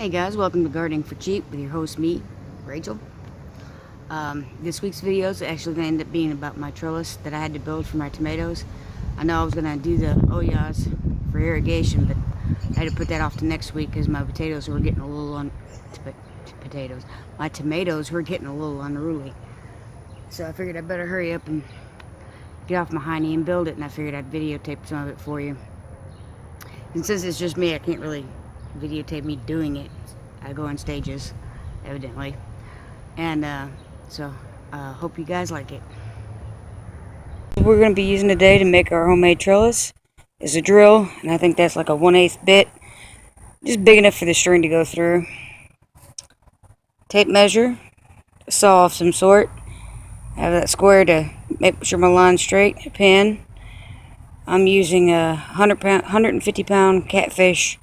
Hey guys, welcome to Gardening for Cheap with your host, me, Rachel. This week's video is actually going to end up being about my trellis that I had to build for my tomatoes. I know I was going to do the oyas for irrigation, but I had to put that off to next week because my potatoes were getting a little My tomatoes were getting a little unruly. So I figured I'd better hurry up and get off my hiney and build it, and I figured I'd videotape some of it for you. And since it's just me, I can't really videotape me doing it. I go in stages, evidently. And so hope you guys like it. What we're going to be using today to make our homemade trellis is a drill, and I think that's like a 1/8 bit, just big enough for the string to go through. Tape measure, a saw of some sort. I have that square to make sure my line's straight. A pin. I'm using a 150 pound catfish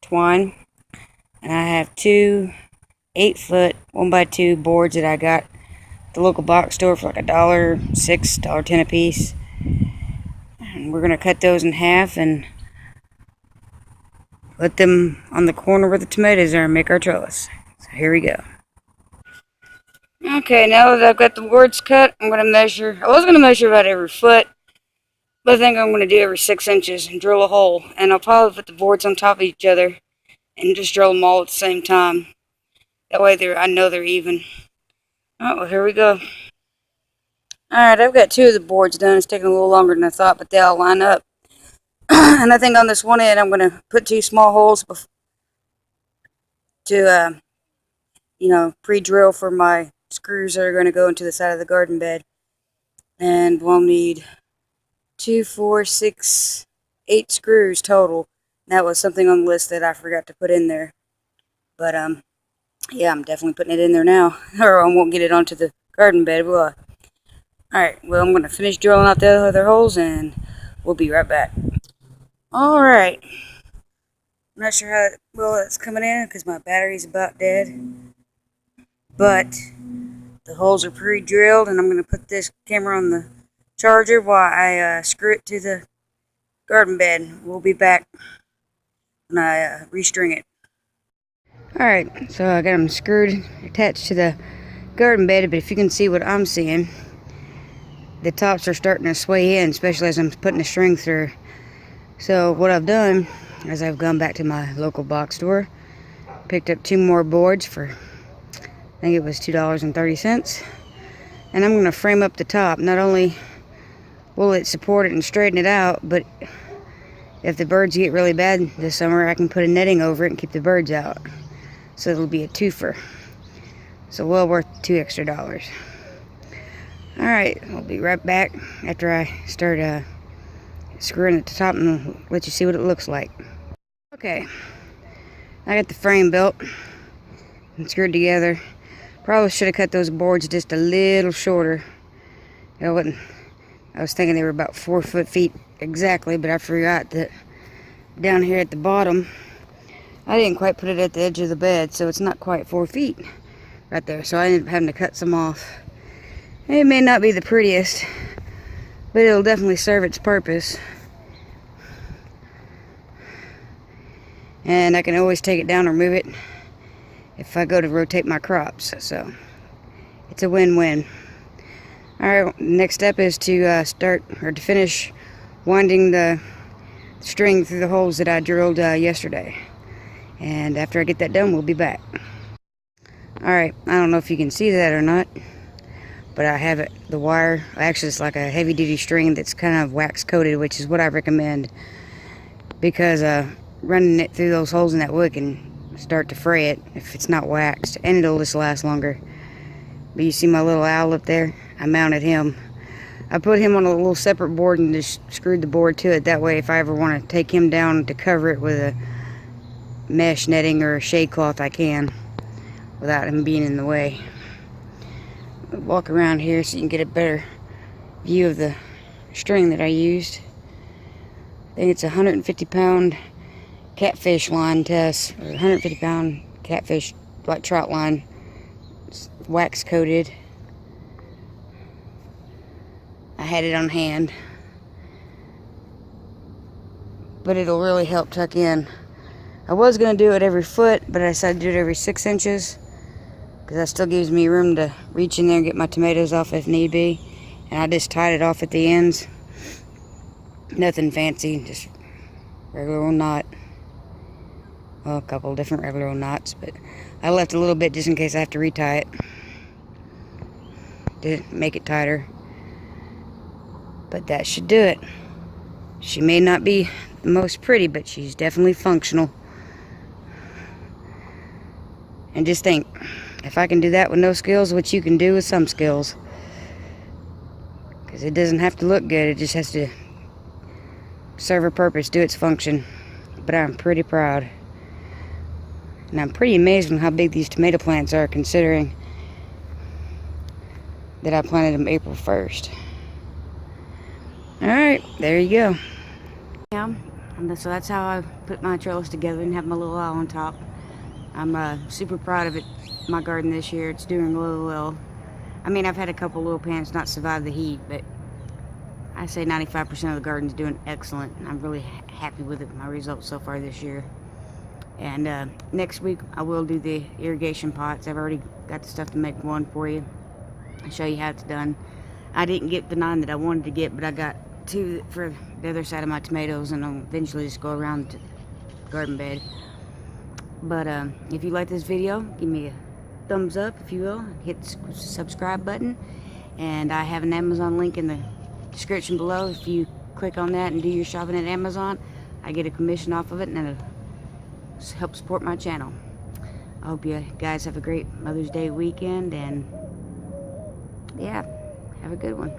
twine, and I have two 8-foot 1x2 boards that I got at the local box store for like $1.06, $1.10 a piece. And we're gonna cut those in half and put them on the corner where the tomatoes are and make our trellis. So here we go. Okay, now that I've got the boards cut, I'm gonna measure. I was gonna measure about every foot, but I think I'm gonna do every 6 inches and drill a hole. And I'll probably put the boards on top of each other and just drill them all at the same time. That way I know they're even. Oh, well, here we go. Alright, I've got 2 of the boards done. It's taking a little longer than I thought, but they all line up. And I think on this one end, I'm going to put 2 small holes to, pre-drill for my screws that are going to go into the side of the garden bed. And we'll need 2, 4, 6, 8 screws total. That was something on the list that I forgot to put in there. But, yeah, I'm definitely putting it in there now, or I won't get it onto the garden bed, will I? Alright, well, I'm going to finish drilling out the other holes, and we'll be right back. Alright. I'm not sure how well it's coming in, because my battery's about dead. But the holes are pre-drilled, and I'm going to put this camera on the charger while I screw it to the garden bed. We'll be back when I restring it. Alright, so I got them screwed, attached to the garden bed, but if you can see what I'm seeing, the tops are starting to sway in, especially as I'm putting the string through. So what I've done is I've gone back to my local box store, picked up 2 more boards for, I think it was $2.30, and I'm going to frame up the top. Not only will it support it and straighten it out, but if the birds get really bad this summer, I can put a netting over it and keep the birds out. So it'll be a twofer. So well worth $2 extra. Alright, I'll be right back after I start screwing at the top and let you see what it looks like. Okay, I got the frame built and screwed together. Probably should have cut those boards just a little shorter. I was thinking they were about 4 feet exactly, but I forgot that down here at the bottom, I didn't quite put it at the edge of the bed, so it's not quite 4 feet right there. So I ended up having to cut some off. It may not be the prettiest, but it'll definitely serve its purpose. And I can always take it down or move it if I go to rotate my crops. So it's a win-win. Alright, next step is to finish winding the string through the holes that I drilled yesterday. And after I get that done, we'll be back. Alright, I don't know if you can see that or not, but I have the wire. Actually, it's like a heavy-duty string that's kind of wax-coated, which is what I recommend, because running it through those holes in that wood can start to fray it if it's not waxed, and it'll just last longer. But you see my little owl up there? I mounted him. I put him on a little separate board and just screwed the board to it. That way, if I ever want to take him down to cover it with a mesh netting or a shade cloth, I can without him being in the way. I'll walk around here so you can get a better view of the string that I used. I think it's a 150 pound catfish line test, or 150 pound catfish like trout line. It's wax coated. I had it on hand, but it'll really help tuck in I was going to do it every foot, but I decided to do it every 6 inches. Because that still gives me room to reach in there and get my tomatoes off if need be. And I just tied it off at the ends. Nothing fancy, just regular old knot. Well, a couple different regular old knots, but I left a little bit just in case I have to retie it to make it tighter. But that should do it. She may not be the most pretty, but she's definitely functional. And just think, if I can do that with no skills, what you can do with some skills. Because it doesn't have to look good, it just has to serve a purpose, do its function. But I'm pretty proud. And I'm pretty amazed on how big these tomato plants are, considering that I planted them April 1st. Alright, there you go. Yeah, so that's how I put my trellis together and have my little owl on top. I'm super proud of it. My garden this year, it's doing really well. I mean, I've had a couple little plants not survive the heat, but I say 95% of the garden's doing excellent, and I'm really happy with it, my results so far this year. And next week I will do the irrigation pots. I've already got the stuff to make one for you. I'll show you how it's done. I didn't get the 9 that I wanted to get, but I got 2 for the other side of my tomatoes, and I'll eventually just go around the garden bed. But if you like this video, give me a thumbs up, if you will. Hit the subscribe button, and I have an Amazon link in the description below. If you click on that and do your shopping at Amazon, I get a commission off of it, and it'll help support my channel. I hope you guys have a great Mother's Day weekend, and yeah, have a good one.